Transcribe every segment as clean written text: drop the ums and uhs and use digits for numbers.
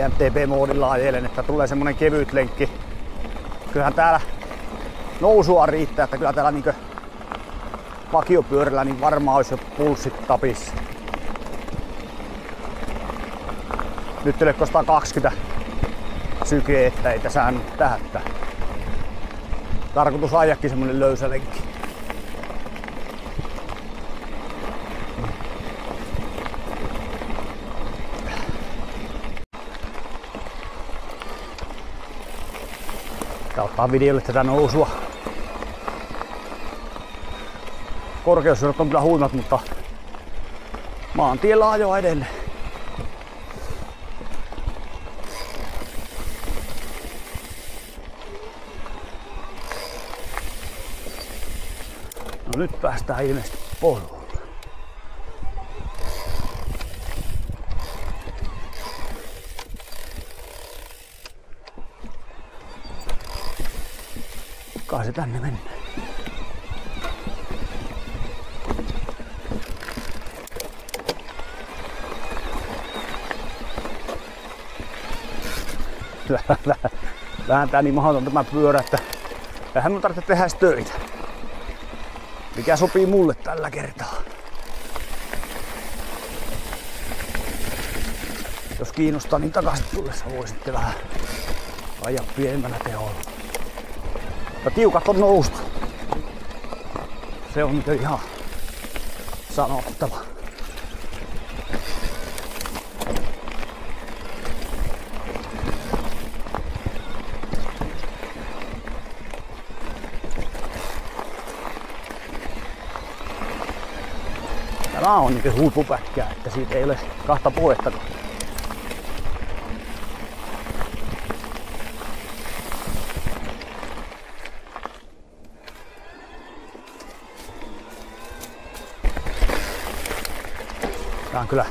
MTB-moodilla ajelen, että tulee semmonen kevyt lenkki. Kyllähän täällä nousua riittää, että kyllä täällä niinkö vakiopyörällä niin varmaan olisi jo pulssit tapissa. Nyt ei ole 120 syke, että ei tässä nyt tähättä. Tarkoitus ajakin semmonen löysä lenkki. Tää ottaa videolle tätä nousua. Korkeussuudet on kyllä huimat, mutta maantiellä ajoa edelleen. No nyt päästään ilmeisesti polulle. Kai se tänne mennään. Vähän tää niin mahdoton tämä pyörä, että vähän mun tarvitsee tehdä töitä. Mikä sopii mulle tällä kertaa. Jos kiinnostaa, niin takaisin tullessa voi sitten vähän ajaa pienemmällä teholla. Ja tiukat on noustu. Se on nyt ihan sanottava. Tämä on niinku huippupäkkää, että siitä ei ole kahta puhettakaan. Tää on kyllä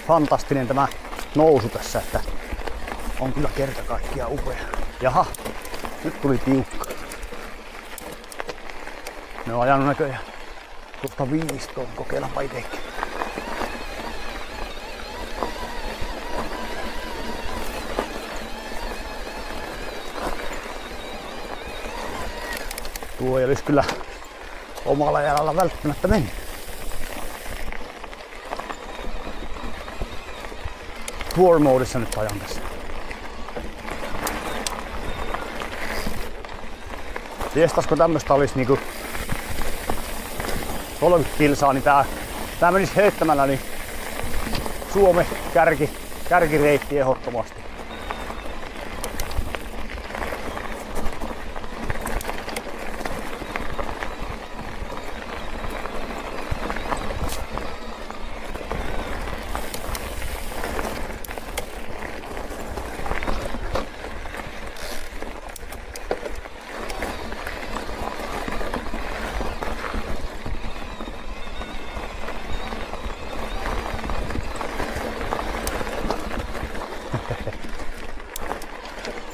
fantastinen tämä nousu tässä, että on kyllä kerta kaikkiaan upea. Jaha, nyt tuli tiukka. Ne on ajanut näköjään. Tuosta 5 ton, kokeillaanpa itekin. Tuo ei olisi kyllä omalla jalalla välttämättä mennyt. Tour modissa nyt ajan tässä. Tiestasko tämmöstä olisi niinku 30 kilsaa, niin tää menisi heittämällä niin Suomen kärkireitti ehdottomasti.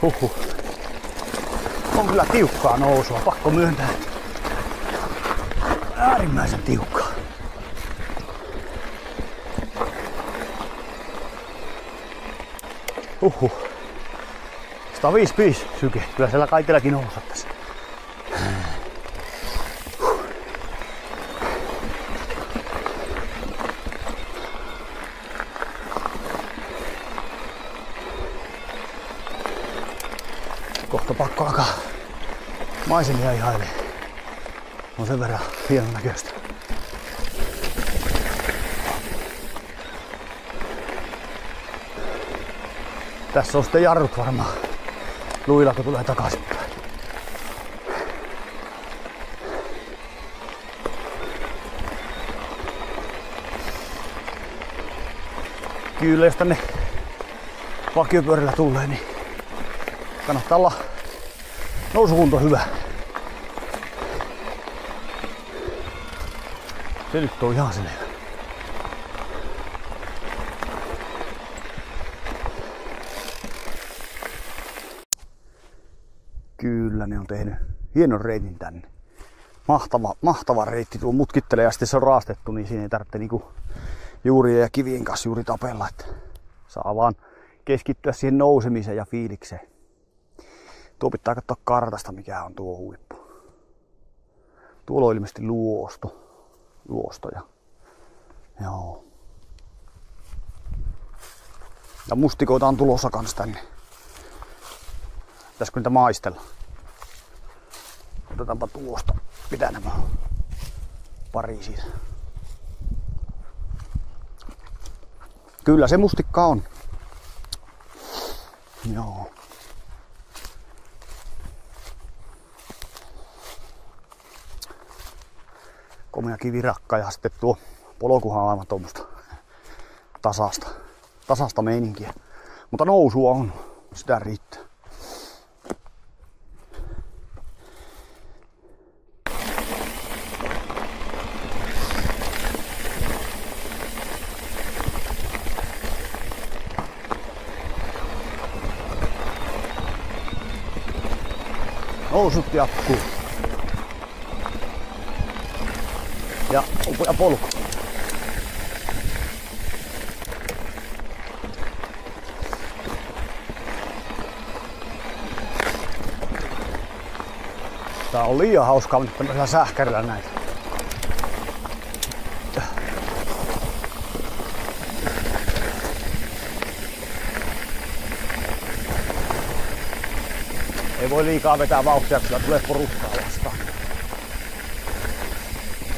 Huhhuh. On kyllä tiukkaa nousua, pakko myöntää. Äärimmäisen tiukkaa. Huhhuh. 155 syke. Kyllä siellä kaikillakin nousat tässä. Kohta pakko alkaa maisemia ihailee. On sen verran hienon näköistä. Tässä on sitten jarrut varmaan luilla, kun tulee takaisinpäin. Kyllä jos tänne vakiopyörällä tulee, niin kannattaa olla nousukunto hyvä. Se nyt on ihan selvä. Kyllä ne on tehnyt hienon reitin tänne. Mahtava reitti. Tuo mutkittelee ja sitten se on raastettu, niin siinä ei tarvitse niinku juurien ja kivien kanssa juuri tapella. Että saa vaan keskittyä siihen nousemiseen ja fiilikseen. Tuo pitää katsoa kartasta, mikä on tuo huippu. Tuolla on ilmeisesti luostoja. Joo. Ja mustikoita on tulossa kans tänne. Pitäisikö niitä maistella? Otetaanpa tuosta. Mitä nämä on? Pari siitä. Kyllä se mustikka on. Joo. Komea kivirakka ja sitten tuo polkuhan on aivan tuommoista tasasta meininkiä. Mutta nousua on. Sitä riittää. Nousut jatkuu. Ja upea polku. Tää on liian hauskaa nyt tämmöisellä sähkärillä näitä. Ei voi liikaa vetää vauhtia, sillä tulee porukkaa vastaan.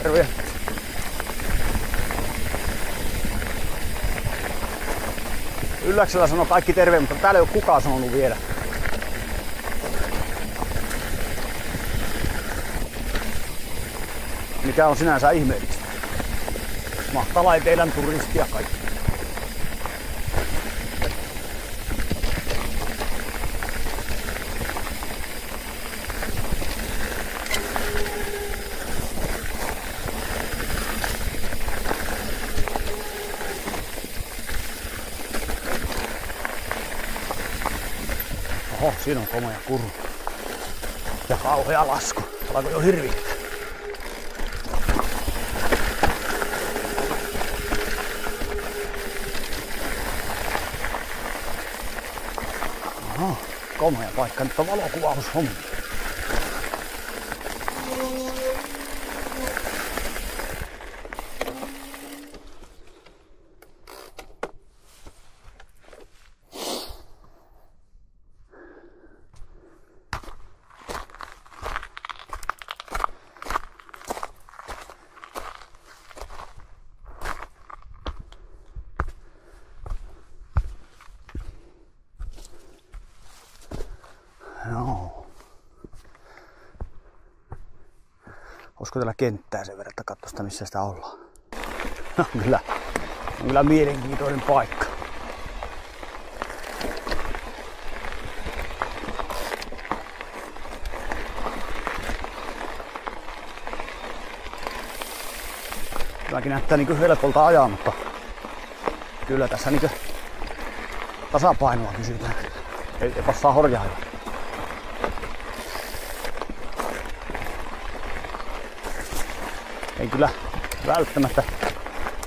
Terve! Ylläksellä sanoo kaikki terve, mutta täällä ei ole kukaan sanonut vielä. Mikä on sinänsä ihmeellistä. Mahtavaa teidän turistia kaikki. Oho, siinä on komea kuru. Ja kauhea lasku. Alako jo hirvittää? Oho, komea paikka. Nyt on valokuvaushommi. Joo. Olisiko täällä kenttää sen verran, että katso sitä, missä sitä ollaan? On kyllä mielenkiintoinen paikka. Tämäkin näyttää niin helpolta ajaa, mutta kyllä tässä niin tasapainoa kysytään. Ei passaa horjailla. En kyllä välttämättä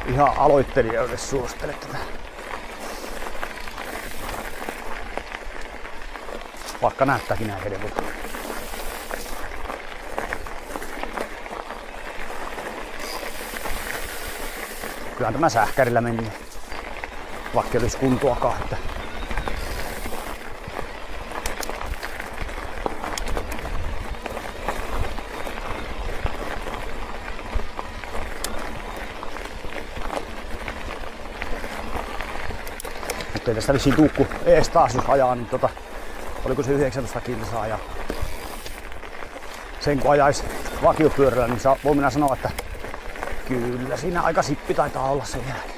ihan aloittelijoille suosittele tätä. Vaikka näyttääkin näin helpolta. Kyllähän tämä sähkärillä meni, vaikka olisi kuntoakaan. Että ei tästä vissiin tuukku ees taas jos ajaa, niin oliko se 19 kilsaa ja sen kun ajais vakiopyörällä, niin voi minä sanoa, että kyllä siinä aika sippi taitaa olla sen jälkeen.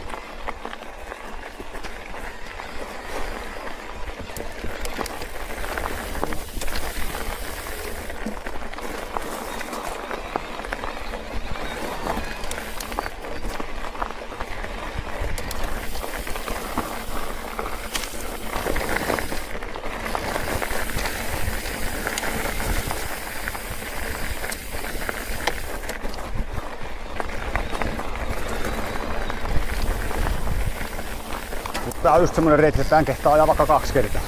tää on just semmonen reitti, että tän kehtaa ajaa vaikka 2 kertaa.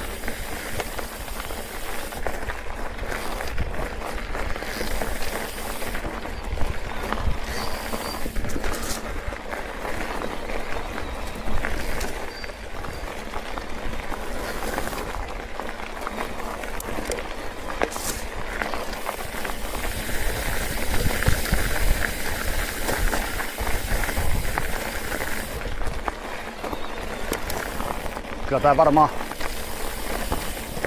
Kyllä tää varmaan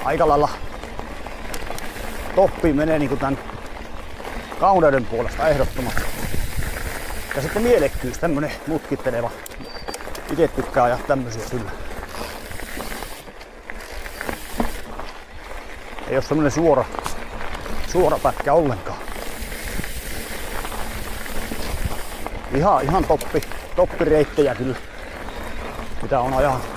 aika lailla toppiin menee niinku tän kauneuden puolesta ehdottomasti. Ja sitten mielekkyys, tämmönen mutkitteleva. Ite tykkää ajaa tämmösiä kyllä. Ei oo semmonen suora pätkä ollenkaan. Ihan toppireittejä kyllä, mitä on ajanut.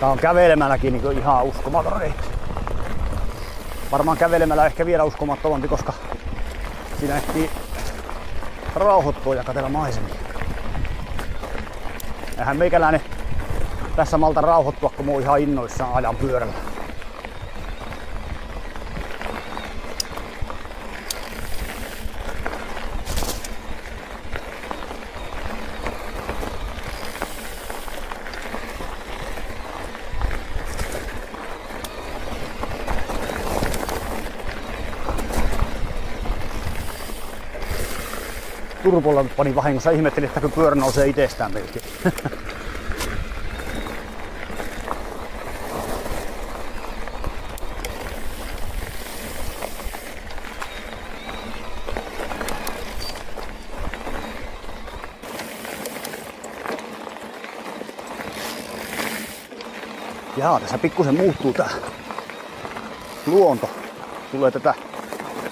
Tää on kävelemälläkin niin ihan uskomaton reitti. Varmaan kävelemällä ehkä vielä uskomattomampi, koska siinä ehtii rauhoittua ja katsella maisemia. Eihän meikäläinen tässä malta rauhoittua, kun mä oon ihan innoissaan ajan pyörällä. Turpolla pani vahingossa, ihmettelin, että kun pyörä nousee itsestään melkein. Jaa, tässä pikkusen muuttuu tää luonto. Tulee tätä,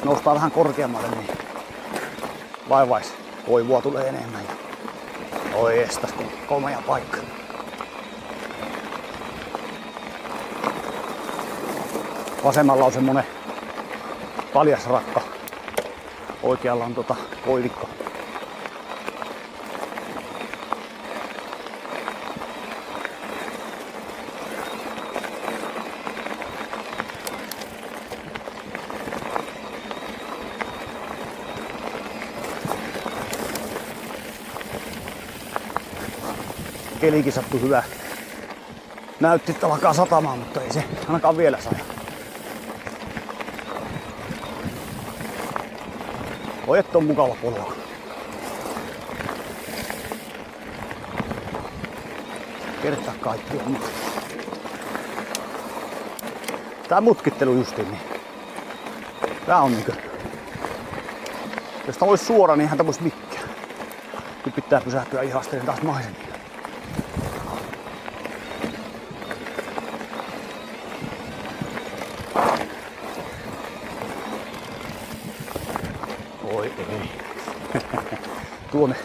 noustaa vähän korkeammalle, niin vaivais koivua tulee enemmän. Oi estas, kun komea paikka. Vasemmalla on semmonen paljas rakka. Oikealla on koivikko. Kelikin sattui hyvä. Näytti, että alkaa satamaan, mutta ei se ainakaan vielä saja. Oi, että on mukava polku. Kertaa kaikkia. Tää mutkittelu justiin, niin tää on niinkö. Jos tää olisi suora, niin eihän tää vois mikään. Nyt pitää pysähtyä ihastellen taas maisemia. Oi ei. Tuonne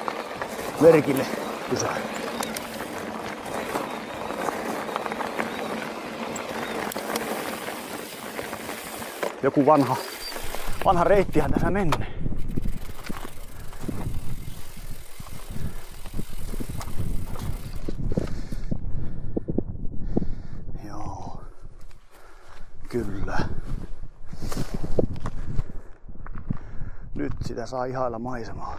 merkille pysähdy. Joku vanha reittihän tässä menee. Joo. Kyllä. Nyt sitä saa ihailla maisemaa.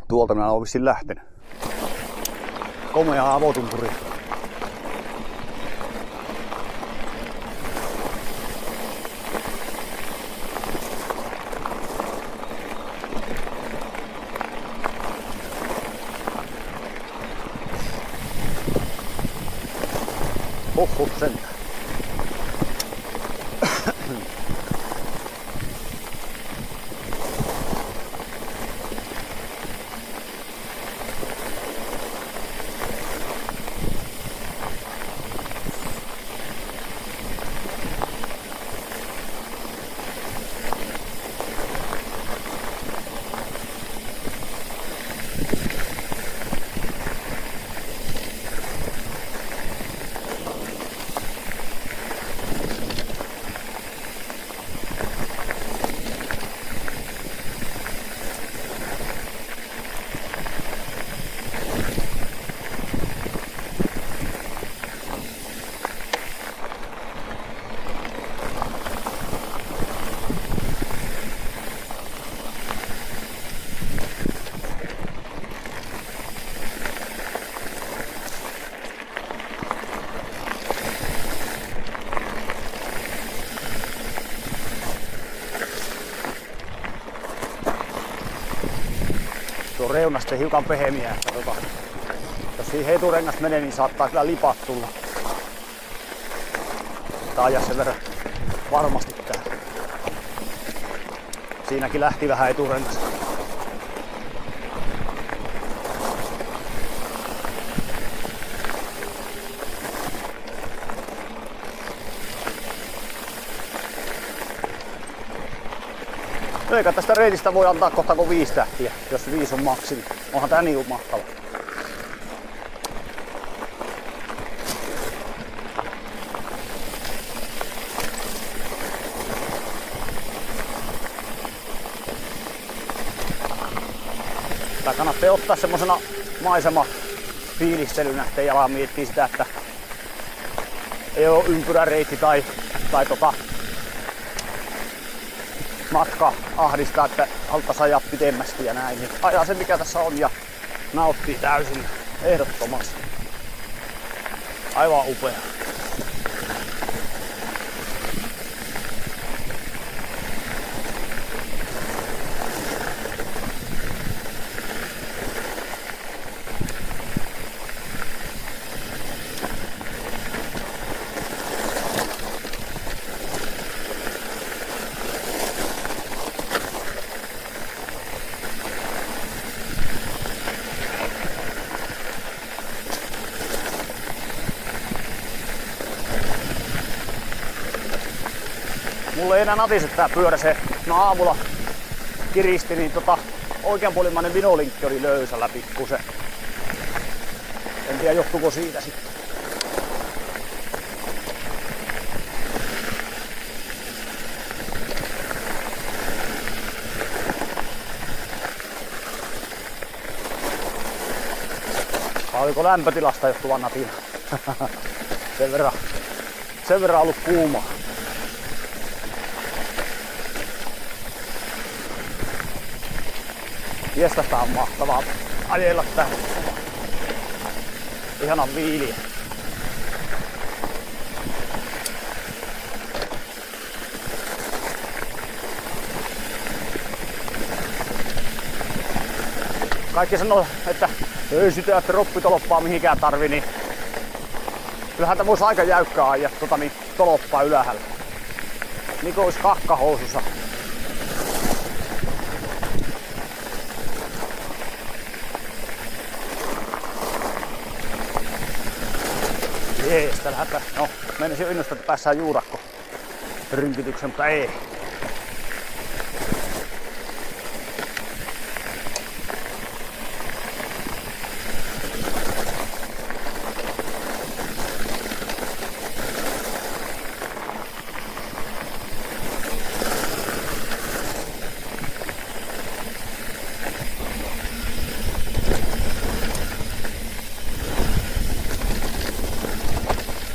Tuolta minä olen vissiin lähtenyt. Komea avotunturi. Huhhuh sentään. Tuo reuna sitten hiukan pehemiä, että jos siihen eturengas menee, niin saattaa kyllä lipat tulla. Tää ajaa sen verran varmasti tää. Siinäkin lähti vähän eturengas. Eikä tästä reitistä voi antaa kohta kuin 5 tähtiä, jos 5 on maksimi. Onhan tää niin mahtava. Tää kannattaa ottaa semmosena maisemafiilistelynä, ettei ala miettiä sitä, että ei oo ympyräreitti tai matka ahdistaa, että haluttaisiin ajaa pitemmästi ja näin. Niin ajaa se mikä tässä on ja nauttii täysin ehdottomasti. Aivan upea. Mulla ei enää natise tää pyörä, se aamulla kiristi, niin oikeanpuolimmainen vinolinkki oli löysällä pikkusen. En tiedä johtuuko siitä sitten. Oliko lämpötilasta johtuva natina? sen verran ollut kuuma. Viestasta on mahtavaa ajella tää. Ihanan viiliä. Kaikki sanoo, että ei sitä troppitoloppaa mihinkään tarvi, niin kyllähän tämä voisi aika jäykkää ajaa toloppaa ylhäällä. Niin kuin olisi kakkahousussa. Jees, täällä hätä. No, menisin innostaa, että päässään juurakko rynkityksen, mutta ei.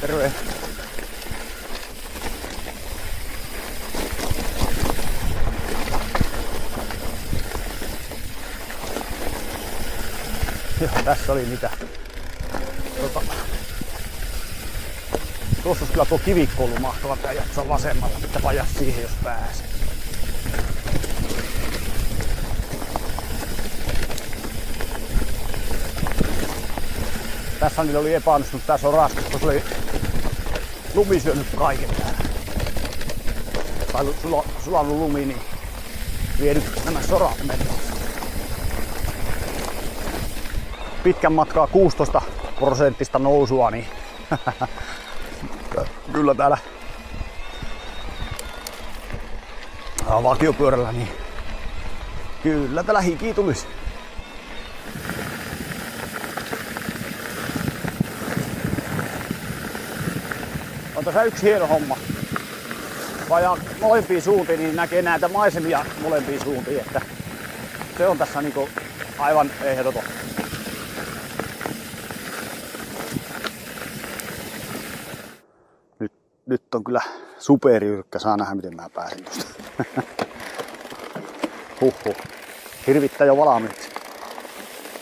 Terve. Joo, tässä oli mitä. Tuossa olisi kyllä tuo kivikko ollut mahtava, tää jatsaa vasemmalla, pitää ajaa siihen jos pääsee. Tässä oli epäonnistunut tää sorastus, kun se oli Lumi syönyt kaiken täällä. Tai sulanut lumi, niin vienyt nämä sorat mennään. Pitkän matkaa 16% nousua, niin kyllä täällä vakiopyörällä, niin kyllä täällä hiki tulisi. On tässä yksi hieno homma. Vajaa molempiin suuntiin, niin näkee näitä maisemia molempiin suuntiin, että se on tässä niinku aivan ehdoton. Nyt on kyllä superjyrkkä, saa nähdä miten mä pääsen tosta. Huhhuh. Hirvittää jo valmiiksi.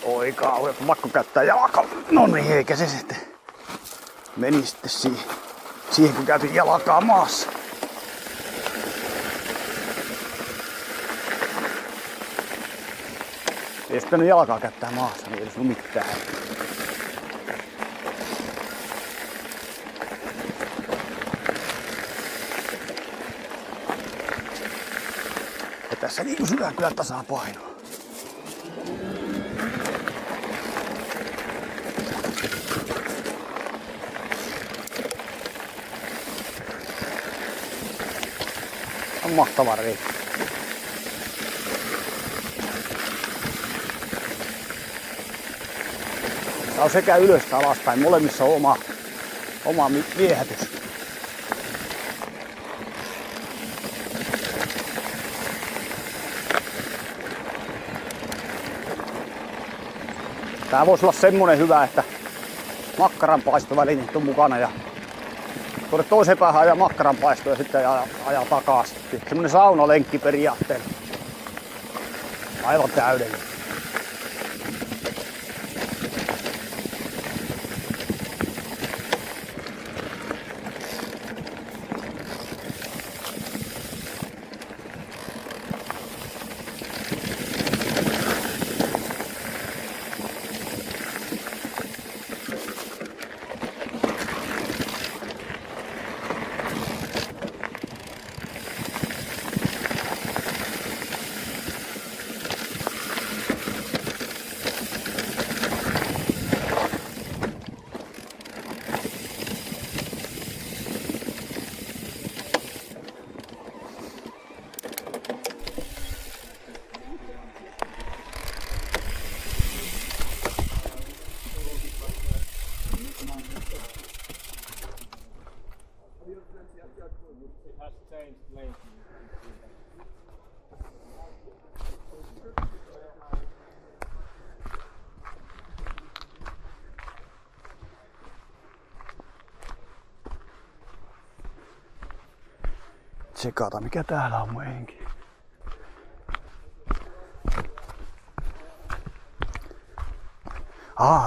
Oi kauhean, pakko käyttää jalkaa. No niin, eikä se sitten meni sitten siihen kun käytin jalkaa maassa. Ei sitten jalkaa käyttää maassa, niin ei olisi mitään. Ja tässä niin syvään kyllä tasapainoa. On mahtava reitti. Tää on sekä ylös että alaspäin. Molemmissa on oma viehätys. Tää voisi olla semmonen hyvä, että makkaranpaistovälineet on mukana ja tuonne toiseen päähän ajaa makkaranpaistoa ja sitten ajaa takaisin. Semmonen saunalenkki periaatteella. Aivan täydellinen. Tsekata mikä täällä on meininki.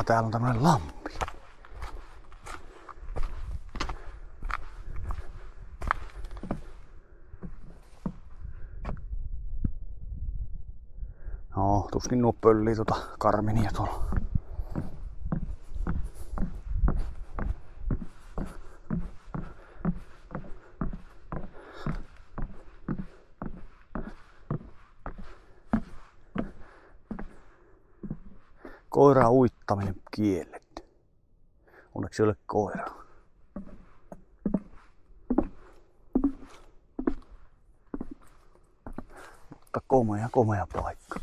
Täällä on tämmönen lampi. No, tuskin nuo pöllii karminia tuolla. Koiraa uittaminen kielletty. Onneksi ei ole koiraa. Mutta komea paikka.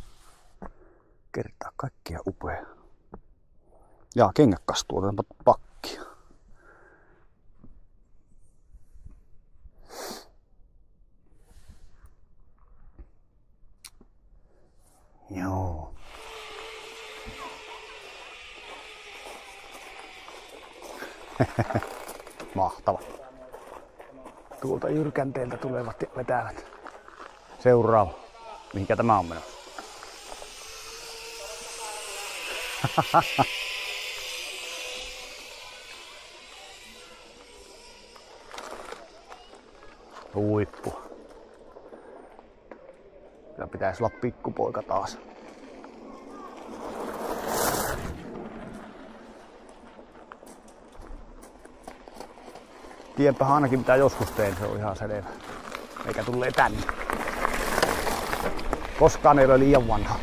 Kertaa kaikkia upea. Ja kengät kastuu, otetaanpa pakkia. Joo. Mahtava. Tuolta jyrkänteeltä tulevat ja vetävät. Seuraava. Mihinkä tämä on menossa? Huippu. Kyllä pitäisi olla pikkupoika taas. Tiedänpä ainakin mitä joskus tein, se on ihan selvä. Eikä tulee tänne. Koskaan ei ole liian vanha.